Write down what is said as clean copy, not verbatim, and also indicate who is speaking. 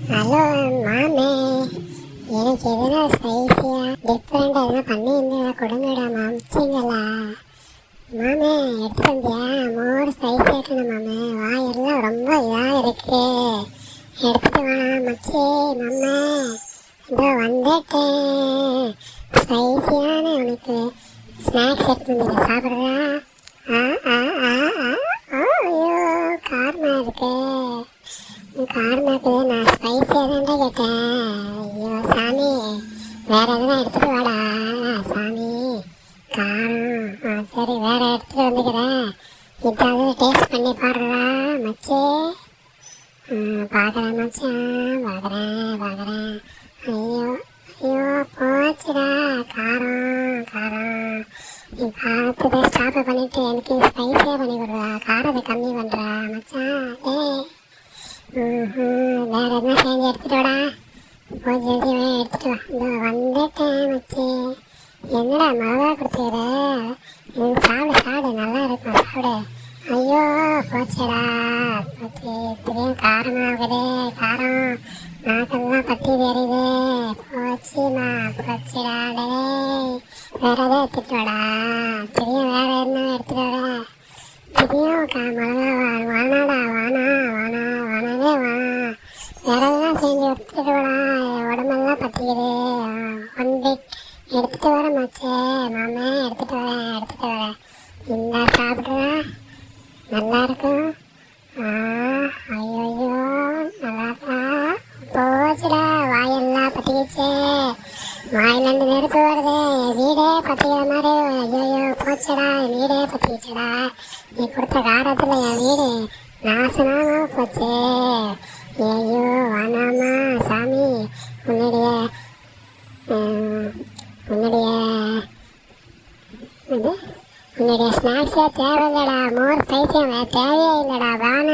Speaker 1: Hello மாமே, எனக்கு எதுனா ஸ்பைஸியாக டிஃப்ரெண்டாக எதுனா பண்ணியிருந்தா கொடுங்கடா மாமிச்சிங்களா. மாமே எடுத்து வந்தியா? மோர் ஸ்பைஸியாக இருக்கணும் மாமே, வாயெல்லாம் ரொம்ப இதாக இருக்கு. எடுத்துட்டு வா மச்சி. மாமே இதோ வந்துட்டேன். ஸ்பைஸியான உனக்கு ஸ்நாக்ஸ் எடுத்து வந்து சாப்பிட்றா. ஆ ஆ ஆ ஆ ஐயோ காரமாக இருக்கு. காரமாக்கு நான் ஸ்பைஸியாக தான்டா கேட்டேன். ஐயோ சாமி, வேற எதுனா எடுத்துட்டு வாடா சாமி. காரம் சரி, வேற எடுத்துட்டு வந்துக்கிறேன். இதாவது டேஸ்ட் பண்ணி பாடுறா மச்சி. பார்க்குறேன் மச்சான், பார்க்குறேன். ஐயோ ஐயோ போச்சுடா காரம் காரம். நீ காரத்தை ஸ்டாப் பண்ணிட்டு எனக்கு ஸ்பைஸியாக பண்ணி கொடுறா. காரத்தை கம்மி பண்ணுறா மச்சான். வேற எதுனா செஞ்சு எடுத்துட்டு வாடா. போய் ஜல்தி எடுத்துட்டு வா. இதோ வந்துட்டேன் மச்சி. என்னடா மிளகா கொடுத்துக்கிற? எனக்கு சாப்பிடு நல்லா இருக்கும் சாப்பிடு. ஐயோ போச்சுடா போச்சு. திடீர்னு காரமாகுது. காரம் நாக்கெல்லாம் பற்றி தெரியுது. போச்சுடா. டே வேற எதாவது எடுத்துட்டு வாடா. திடீர்னு வேற என்ன எடுத்துட்டு வர? திடீர்னு மிளகா வேணாடா. வேணாவே வேணாம். வேற எதுவும் செஞ்சு எடுத்துட்டு வாடா. உடம்பெல்லாம் பற்றிக்குது. ஒன் பிட் எடுத்துட்டு வர மாச்சே. மாமே எடுத்துட்டு வரேன். இந்த சாப்பிட்றா நல்லா இருக்கும். ஐயோ நல்லாப்பா. போச்சுடா வாயெல்லாம் பற்றிக்கிச்சே. வாயிலேருந்து நெருப்பு வருது. வீடே பற்றிக்கிற மாதிரி. ஐயோ போச்சுடா, வீடே பற்றிக்கிச்சடா. நீ கொடுத்த காரத்தில் என் வீடு நாசனாமா போச்சு. ஐயோ வேணாமா சாமி. உன்னுடைய ஸ்நாக்ஸே தேவையில்லடா. மோர் ஸ்பைஸியாக தேவையே இல்லைடா. வேணாம்.